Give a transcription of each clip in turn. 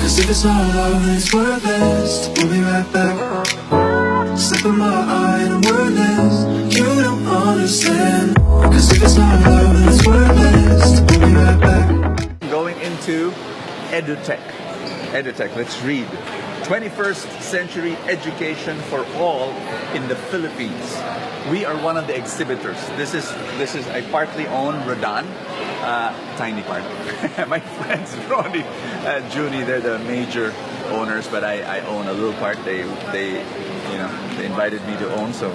Cause if it's not love, then it's worthless. We'll be right back. Slip in my eye and I'm wordless. You don't understand. Cause if it's not love, then it's worthless. We'll be right back. Going into edutech. Edutech, let's read. 21st century education for all in the Philippines. We are one of the exhibitors. This is I partly own Rodin, tiny part. My friends Rodin, Junie, they're the major owners, but I own a little part. They invited me to own, so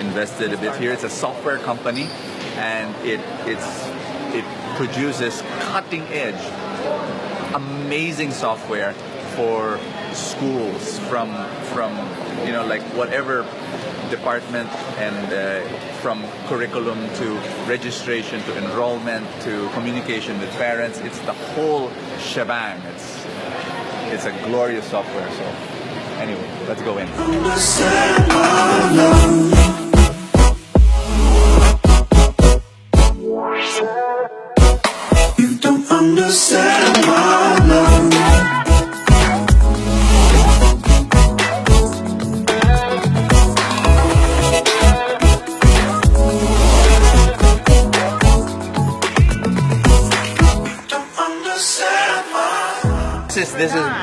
invested a bit here. It's a software company, and it produces cutting edge, amazing software for schools from like whatever department, and from curriculum to registration to enrollment to communication with parents. It's the whole shebang. It's a glorious software. So anyway, let's go in. Understand my love. You don't understand my love.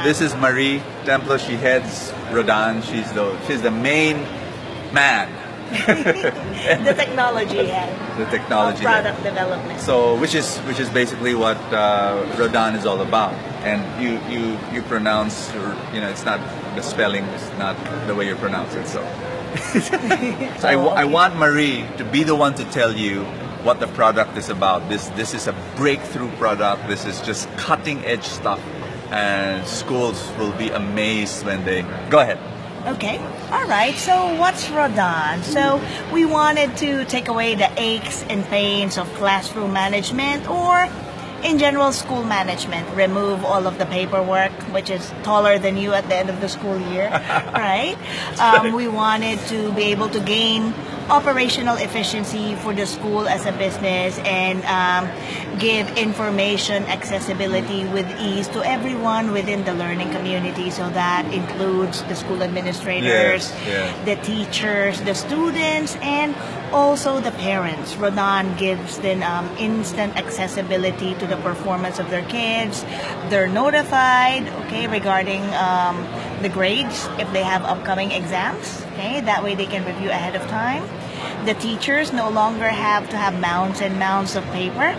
This is Marie Templo. She heads Rodin. She's the main man. The technology head. The technology product head. development. So which is basically what Rodin is all about. And you pronounce, it's not the spelling, it's not the way you pronounce it. So, so I want Marie to be the one to tell you what the product is about. This is a breakthrough product. This is just cutting edge stuff. And schools will be amazed when they... Go ahead. Okay. All right. So what's Rodin? So we wanted to take away the aches and pains of classroom management, or in general school management. Remove all of the paperwork, which is taller than you at the end of the school year. Right? We wanted to be able to gain operational efficiency for the school as a business, and give information accessibility with ease to everyone within the learning community. So that includes the school administrators, the teachers, the students, and also the parents. Rodin gives them instant accessibility to the performance of their kids. They're notified, regarding the grades if they have upcoming exams. Okay, that way they can review ahead of time. The teachers no longer have to have mounds and mounds of paper,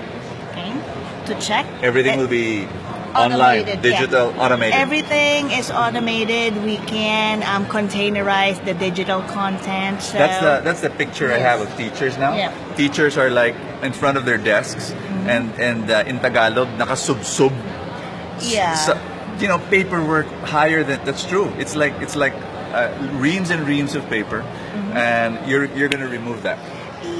to check. Everything will be online, digital, automated. Everything is automated. We can containerize the digital content. So that's the picture I have of teachers now. Yeah. Teachers are like in front of their desks, and in Tagalog, nakasubsub. Yeah. So, paperwork higher than that's true. It's like reams and reams of paper, and you're going to remove that.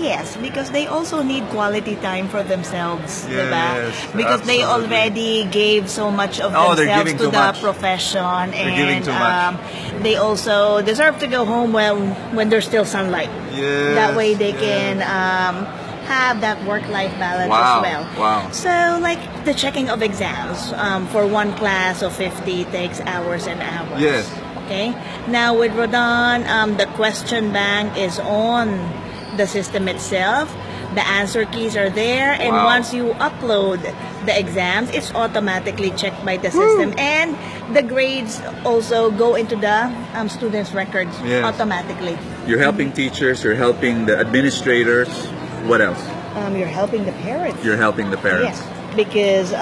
Yes, because they also need quality time for themselves, Yes, diba? Because they absolutely. already gave so much of they're themselves giving to too the much. profession, giving and too much. they also deserve to go home when there's still sunlight. Yes, That way they can have that work-life balance as well. Wow. So, like the checking of exams for one class of 50 takes hours and hours. Yes. Okay. Now with Rodin, the question bank is on the system itself. The answer keys are there, and once you upload the exams, it's automatically checked by the system, and the grades also go into the students' records automatically. You're helping teachers. You're helping the administrators. What else? You're helping the parents. You're helping the parents. Yes, because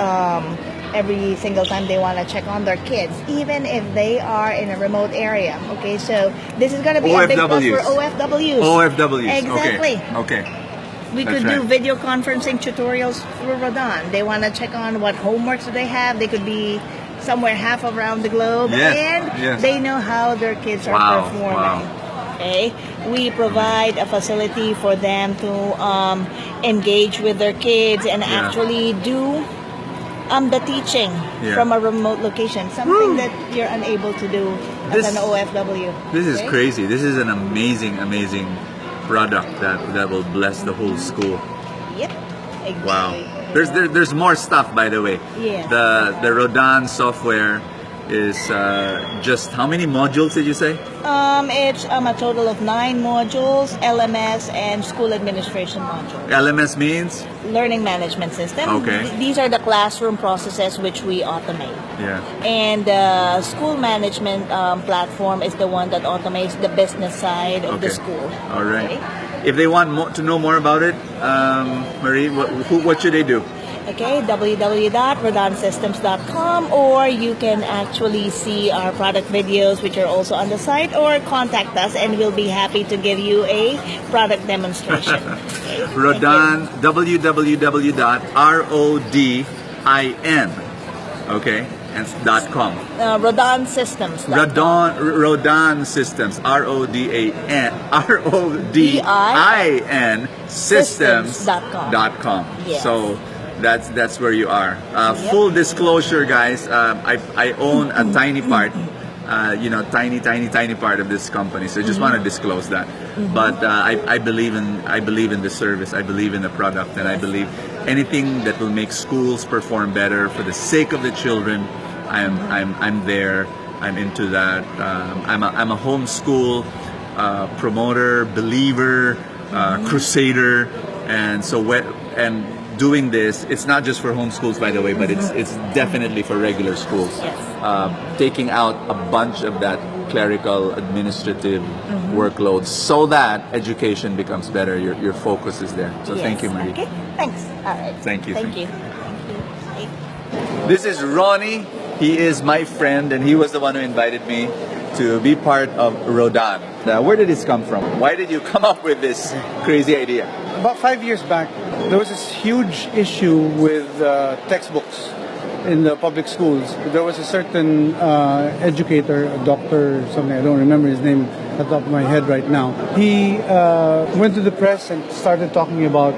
every single time they want to check on their kids, even if they are in a remote area. Okay, so this is going to be a big plus for OFWs. OFWs. Exactly. Okay. We could do video conferencing tutorials through Rodin. They want to check on what homeworks do they have. They could be somewhere half around the globe, and they know how their kids are performing. Okay, we provide a facility for them to engage with their kids and actually do the teaching from a remote location, something that you're unable to do as an OFW. This is crazy. This is an amazing product that will bless the whole school. Yep, exactly. Wow. There's more stuff, by the way. Yeah. The Rodin software is just how many modules did you say? It's a total of 9 modules, LMS and school administration module. LMS means? Learning management system. Okay. These are the classroom processes which we automate. Yeah. And the school management platform is the one that automates the business side of the school. All right. Okay? If they want to know more about it, Marie, what should they do? Okay, www.rodinsystems.com, or you can actually see our product videos which are also on the site, or contact us and we'll be happy to give you a product demonstration. Rodin, www.rodin, okay, and .com. Rodin Systems. Rodin Systems, RODIN systems.com. Yes. So that's where you are. Full disclosure, guys, I own a tiny part, tiny part of this company. So I just want to disclose that. But I believe in the service. I believe in the product, and I believe anything that will make schools perform better for the sake of the children. I'm there. I'm into that. I'm a homeschool promoter, believer, crusader, and so doing this, it's not just for homeschools, by the way, but it's definitely for regular schools. Yes. Taking out a bunch of that clerical, administrative workload so that education becomes better. Your focus is there. So Yes. thank you, Marie. Okay, thanks. All right. Thank you. Thank you. This is Ronnie. He is my friend, and he was the one who invited me to be part of Rodin. Where did this come from? Why did you come up with this crazy idea? About 5 years back, there was this huge issue with textbooks in the public schools. There was a certain educator, a doctor, something, I don't remember his name at the top of my head right now. He went to the press and started talking about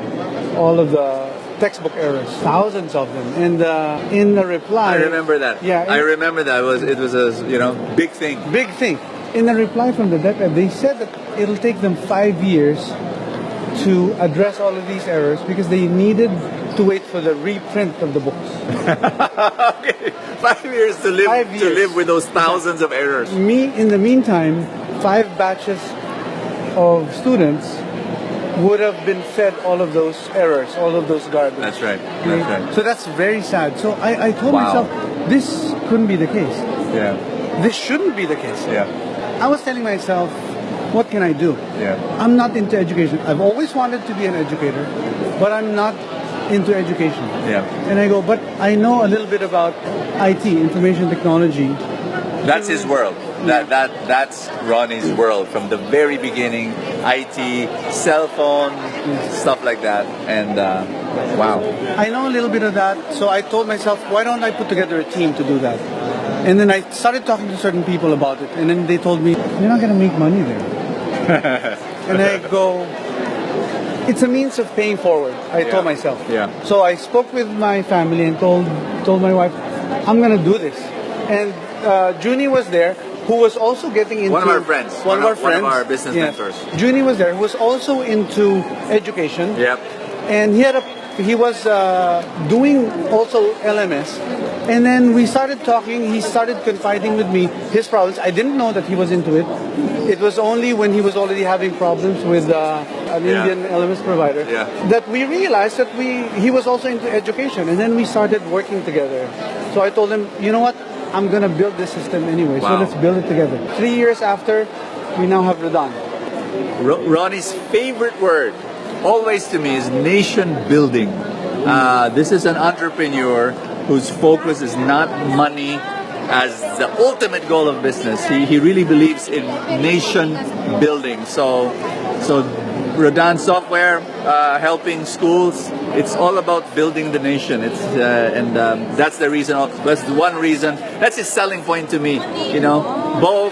all of the textbook errors, thousands of them. And in the reply... I remember that. Yeah. I remember that. It was a big thing. Big thing. In the reply from the DepEd, they said that it'll take them 5 years to address all of these errors because they needed to wait for the reprint of the books. Okay, 5 years to live 5 years. to live with those thousands of errors. In the meantime, 5 batches of students would have been fed all of those errors, all of those garbage. That's right. That's right. So that's very sad. So I told Wow. myself, this couldn't be the case. Yeah. This shouldn't be the case. Yeah. I was telling myself, what can I do? Yeah. I'm not into education. I've always wanted to be an educator, but I'm not into education. Yeah. And I go, but I know a little bit about IT, information technology. That's his world. That's Ronnie's world from the very beginning. IT, cell phone, stuff like that. And wow. I know a little bit of that, so I told myself, why don't I put together a team to do that? And then I started talking to certain people about it, and then they told me, you're not going to make money there. And I go, it's a means of paying forward, I told myself. Yeah. So I spoke with my family and told my wife, I'm going to do this. And Junie was there, who was also getting into... One of our friends. One of our business mentors. Junie was there, who was also into education. Yep. And he was doing also LMS. And then we started talking. He started confiding with me his problems. I didn't know that he was into it. It was only when he was already having problems with an Indian LMS provider that we realized that he was also into education. And then we started working together. So I told him, you know what? I'm going to build this system anyway. Wow. So let's build it together. 3 years after, we now have Rodin. Ronnie's favorite word, always to me, is nation building. This is an entrepreneur whose focus is not money as the ultimate goal of business. He really believes in nation building. So Rodin software helping schools. It's all about building the nation. That's the reason. That's the one reason. That's his selling point to me. Bo,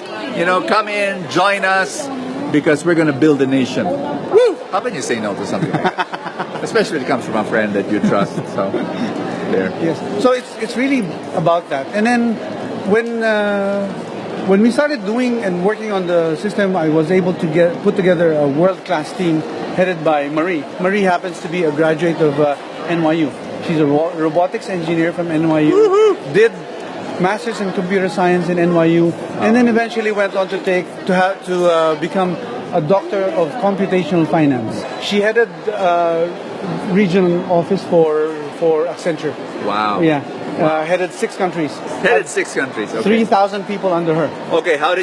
come in, join us, because we're gonna build the nation. Woo! How can you say no to something like that? Especially when it comes from a friend that you trust. So there. Yes. So it's really about that. And then when we started doing and working on the system, I was able to put together a world-class team headed by Marie. Marie happens to be a graduate of NYU. She's a robotics engineer from NYU. Did masters in computer science in NYU, and then eventually went on to become a doctor of computational finance. She headed regional office for Accenture. Wow. Yeah. Headed 6 countries. Headed 6 countries. Okay. 3,000 people under her. Okay, how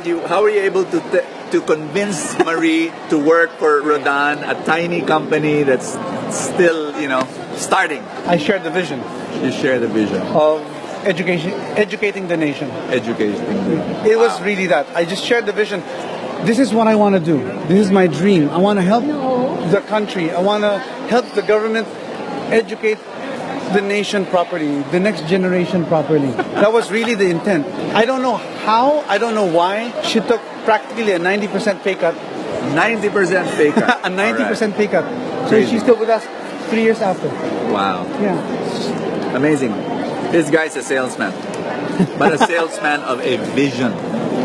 were you able to convince Marie to work for Rodin, a tiny company that's still, starting? I shared the vision You share the vision. of educating the nation. Education. It was really that. I just shared the vision. This is what I want to do. This is my dream. I want to help the country. I want to help the government educate the nation properly, the next generation properly. That was really the intent. I don't know how, I don't know why. She took practically a 90% pay cut. 90% pay cut. A 90% pay cut. So Crazy. she's still with us 3 years after. Wow. Yeah. Amazing. This guy's a salesman, but a salesman of a vision.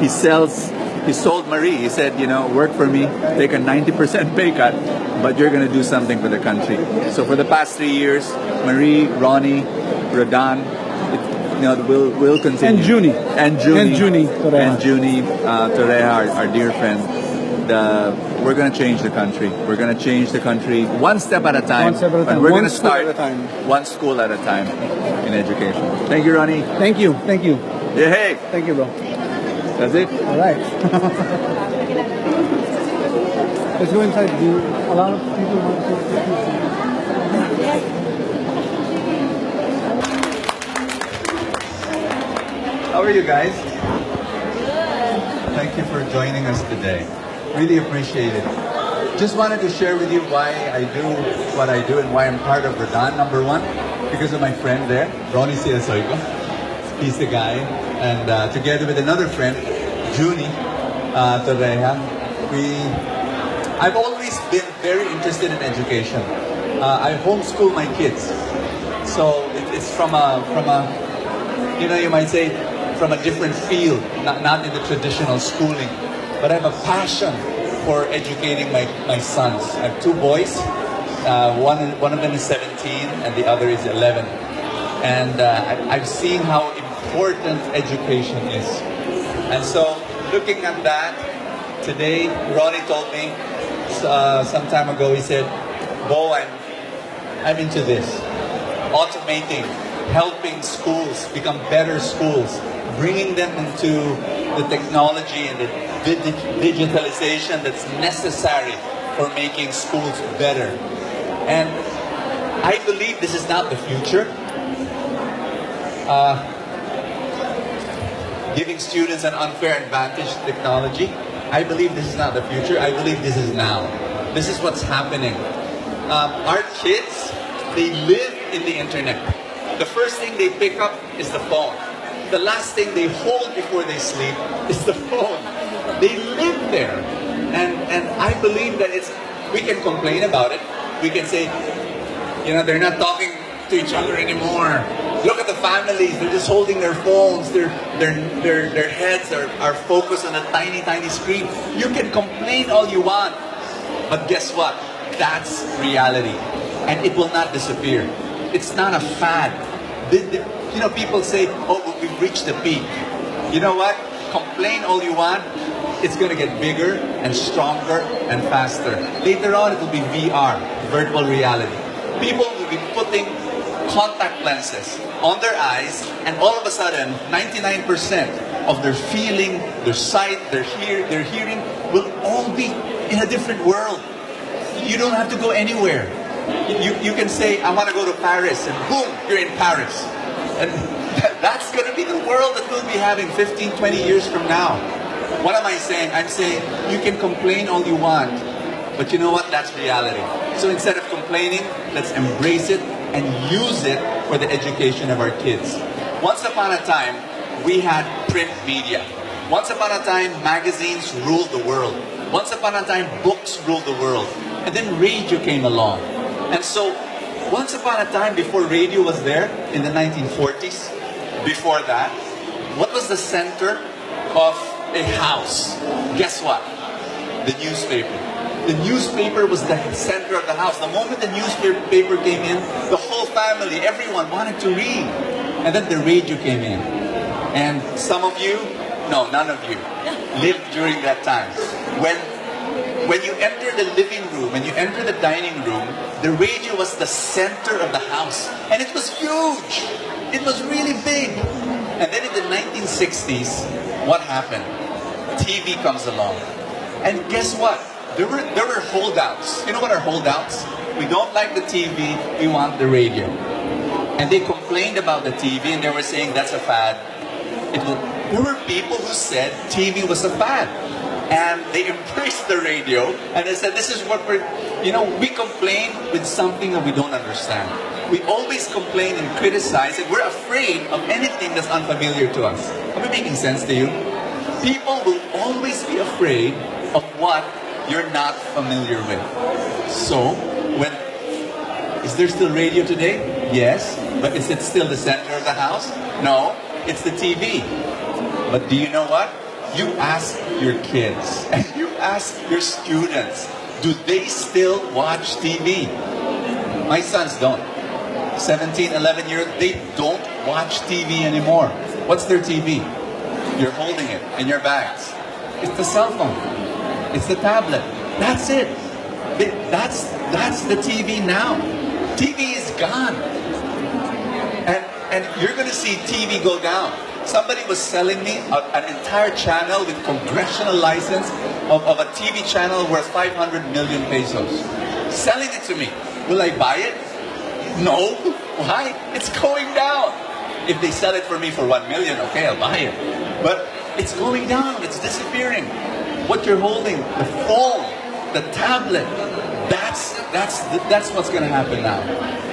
He sold Marie. He said, work for me, take a 90% pay cut, but you're going to do something for the country. So for the past 3 years, Marie, Ronnie, Rodin, will continue. And Junie. And Junie Torreja. Torreja, our dear friend. We're going to change the country. We're going to change the country one step at a time. One step at a time. But we're One going to school start at a time. one school at a time in education. Thank you, Ronnie. Thank you. Thank you. Yeah, hey. Thank you, bro. That's it. All right. Let's go inside. A lot of people want to How are you guys? Thank you for joining us today. Really appreciate it. Just wanted to share with you why I do what I do and why I'm part of Rodin. Number one, because of my friend there, Ronnie Siasoyko. He's the guy. And together with another friend, Junie Torreja, I've always been very interested in education. I homeschool my kids. So it's from a you might say, from a different field, not in the traditional schooling. But I have a passion for educating my sons. I have 2 boys. One of them is 17 and the other is 11. And I've seen how important education is. And so, looking at that, today, Ronnie told me some time ago, he said, Bo, I'm into this. Automating, helping schools become better schools, bringing them into the technology and the digitalization that's necessary for making schools better. And I believe this is not the future. Giving students an unfair advantage to technology. I believe this is not the future. I believe this is now. This is what's happening. Our kids, they live in the internet. The first thing they pick up is the phone. The last thing they hold before they sleep is the phone. They live there. And I believe that we can complain about it. We can say, they're not talking to each other anymore. Look at the families, they're just holding their phones, their heads are focused on a tiny, tiny screen. You can complain all you want, but guess what? That's reality. And it will not disappear. It's not a fad. People say, we've reached the peak. You know what? Complain all you want. It's going to get bigger and stronger and faster. Later on, it will be VR, virtual reality. People will be putting contact lenses on their eyes, and all of a sudden, 99% of their feeling, their sight, their hearing will all be in a different world. You don't have to go anywhere. You can say, I want to go to Paris, and boom, you're in Paris. And that's going to be the world that we'll be having 15, 20 years from now. What am I saying? I'm saying you can complain all you want, but you know what? That's reality. So instead of complaining, let's embrace it and use it for the education of our kids. Once upon a time, we had print media. Once upon a time, magazines ruled the world. Once upon a time, books ruled the world. And then radio came along. And so, once upon a time, before radio was there, in the 1940s, before that, what was the center of a house? Guess what? The newspaper. The newspaper was the center of the house. The moment the newspaper came in, the whole family, everyone wanted to read. And then the radio came in. And some of you, no, none of you, lived during that time. When you enter the living room and you enter the dining room, the radio was the center of the house. And it was huge. It was really big. And then in the 1960s, what happened? TV comes along. And guess what? There were holdouts. You know what are holdouts? We don't like the TV, we want the radio. And they complained about the TV and they were saying that's a fad. There were people who said TV was a fad. And they embraced the radio and they said this is what we complain with something that we don't understand. We always complain and criticize and we're afraid of anything that's unfamiliar to us. Am I making sense to you? People will always be afraid of what you're not familiar with. So, is there still radio today? Yes. But is it still the center of the house? No. It's the TV. But do you know what? You ask your kids and you ask your students, do they still watch TV? My sons don't. 17, 11 years, they don't watch TV anymore. What's their TV? You're holding it in your bags. It's the cell phone. It's the tablet. That's it. That's the TV now. TV is gone. And you're going to see TV go down. Somebody was selling me an entire channel with congressional license of a TV channel worth 500 million pesos. Selling it to me. Will I buy it? No. Why? It's going down. If they sell it for me for 1 million, okay, I'll buy it. But it's going down. It's disappearing. What you're holding, the phone, the tablet, that's what's going to happen now.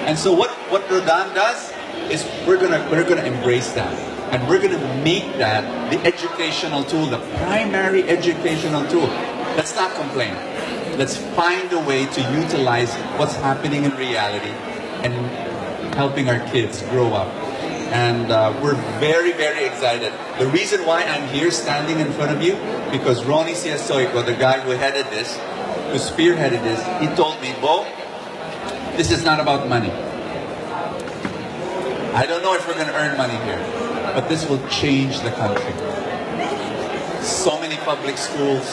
And so what Rodin does is we're gonna embrace that, and we're gonna make that the educational tool, the primary educational tool. Let's not complain. Let's find a way to utilize what's happening in reality and helping our kids grow up. And we're very, very excited. The reason why I'm here standing in front of you, because Ronnie Siasoico, the guy who headed this, who spearheaded this, he told me, Bo, this is not about money. I don't know if we're going to earn money here, but this will change the country. So many public schools,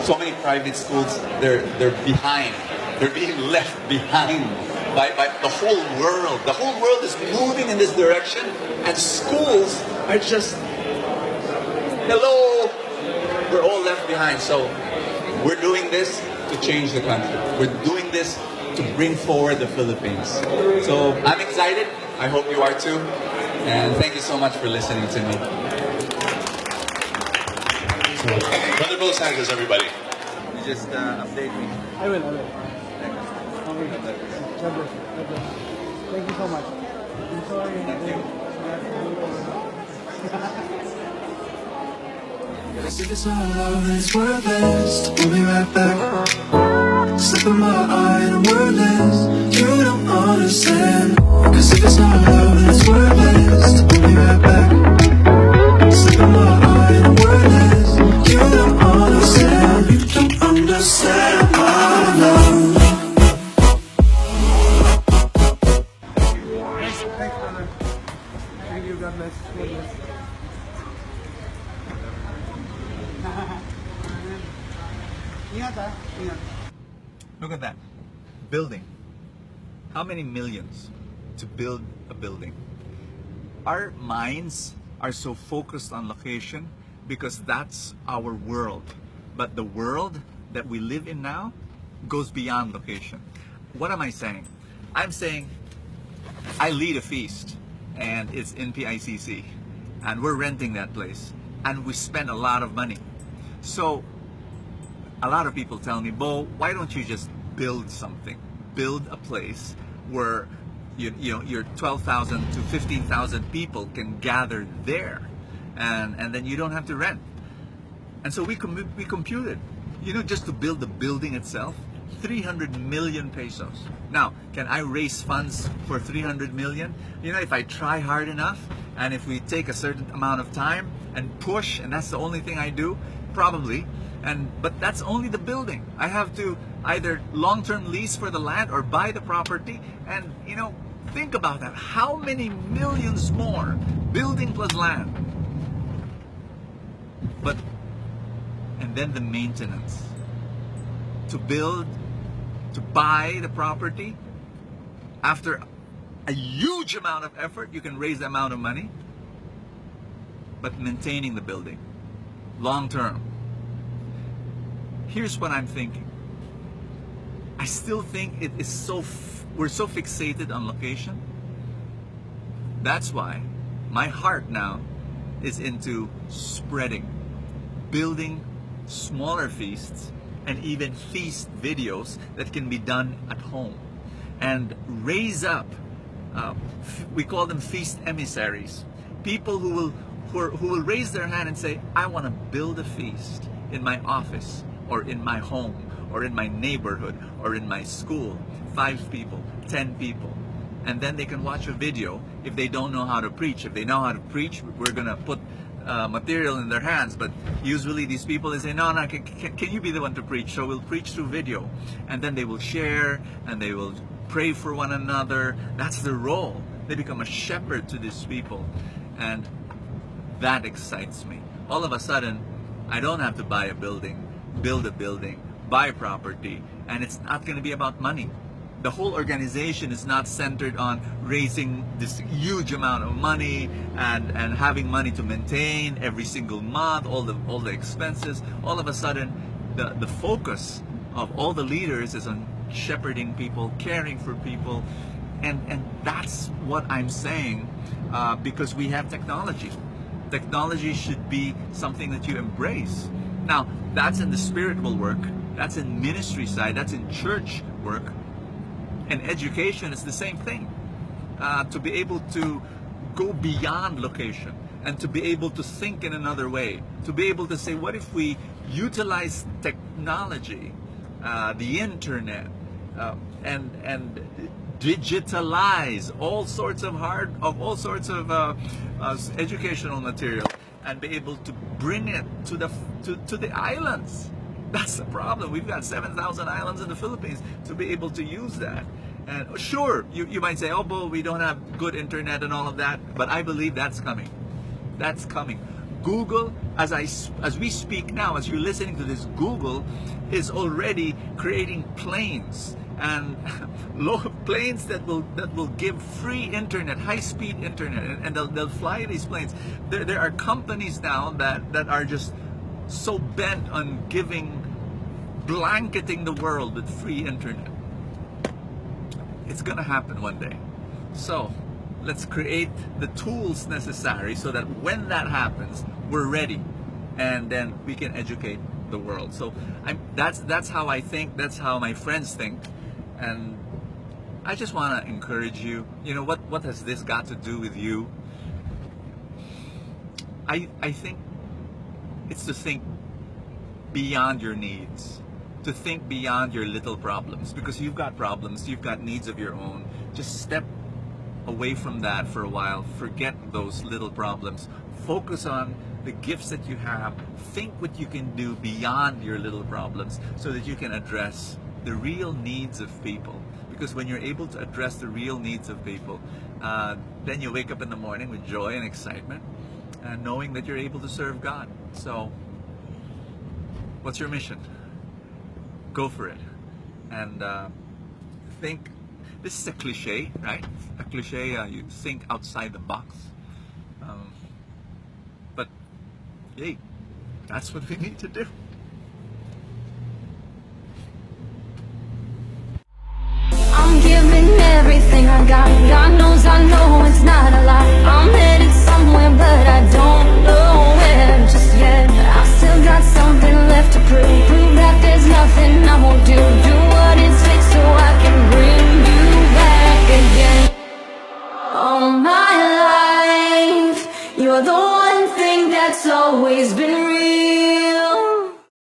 so many private schools, they're behind. They're being left behind by the whole world. The whole world is moving in this direction, and schools are just, hello, we're all left behind. So we're doing this to change the country. We're doing this to bring forward the Philippines. So I'm excited. I hope you are too. And thank you so much for listening to me. So, Brother Bo Sanchez, everybody. You just update me. I will. God bless you. Thank you so much. I'm sorry. Thank you. Cause if it's all love, then it's worthless. We'll be right back. Slip in my eye and I'm wordless. You don't understand. Cause if it's not love, then it's worthless. We'll be right back. Slip in my eye and I'm wordless. You don't understand. You don't understand my love. Thanks, brother. Thank you. God bless. God bless. Ingat ha. Ingat. Look at that. Building. How many millions to build a building? Our minds are so focused on location because that's our world. But the world that we live in now goes beyond location. What am I saying? I'm saying I lead a feast and it's in PICC and we're renting that place and we spend a lot of money. So a lot of people tell me, Bo, why don't you just build something? Build a place where your 12,000 to 15,000 people can gather there, and then you don't have to rent. And so we computed, just to build the building itself, 300 million pesos. Now, can I raise funds for 300 million? If I try hard enough, and if we take a certain amount of time and push, and that's the only thing I do, probably. But that's only the building. I have to either long-term lease for the land or buy the property, and Think about that. How many millions more? Building plus land. But, and then the maintenance. To build, to buy the property, after a huge amount of effort, you can raise the amount of money. But maintaining the building, long term. Here's what I'm thinking. I still think it is we're so fixated on location. That's why my heart now is into spreading, building smaller feasts, and even feast videos that can be done at home, and raise up, we call them feast emissaries, people who will raise their hand and say, I want to build a feast in my office, or in my home, or in my neighborhood, or in my school. 5 people, 10 people. And then they can watch a video if they don't know how to preach. If they know how to preach, we're going to put material in their hands. But usually these people, they say, no, can you be the one to preach? So we'll preach through video. And then they will share, and they will pray for one another. That's their role. They become a shepherd to these people. And that excites me. All of a sudden, I don't have to buy a building, build a building, buy property, and it's not going to be about money. The whole organization is not centered on raising this huge amount of money and having money to maintain every single month, all the expenses. All of a sudden, the focus of all the leaders is on shepherding people, caring for people, and that's what I'm saying, because we have technology. Technology should be something that you embrace. Now, that's in the spiritual work, that's in ministry side, that's in church work. And education is the same thing. To be able to go beyond location, and to be able to think in another way, to be able to say, what if we utilize technology, the internet, and digitalize all sorts of educational material, and be able to bring it to the islands. That's the problem. We've got 7,000 islands in the Philippines. To be able to use that, and sure, you might say, oh, Bo, we don't have good internet and all of that, but I believe that's coming. That's coming. Google, as we speak now, as you're listening to this, Google is already creating planes, and planes that will give free internet, high-speed internet, and they'll fly these planes. There are companies now that are just so bent on blanketing the world with free internet. It's gonna happen one day. So let's create the tools necessary so that when that happens, we're ready, and then we can educate the world. So that's how I think, that's how my friends think. And I just want to encourage you. You know, what has this got to do with you? I think it's to think beyond your needs, to think beyond your little problems, because you've got problems, you've got needs of your own. Just step away from that for a while. Forget those little problems. Focus on the gifts that you have. Think what you can do beyond your little problems so that you can address the real needs of people. Because when you're able to address the real needs of people, then you wake up in the morning with joy and excitement, and knowing that you're able to serve God. So, what's your mission? Go for it. And think, this is a cliche, right? A cliche, you think outside the box. But, hey, that's what we need to do. I'm giving everything I got. God knows I know it's not a lie. I'm headed somewhere, but I don't know where just yet. I've still got something left to prove. Prove that there's nothing I won't do. Do what it takes so I can bring you back again. All my life, you're the one thing that's always been real.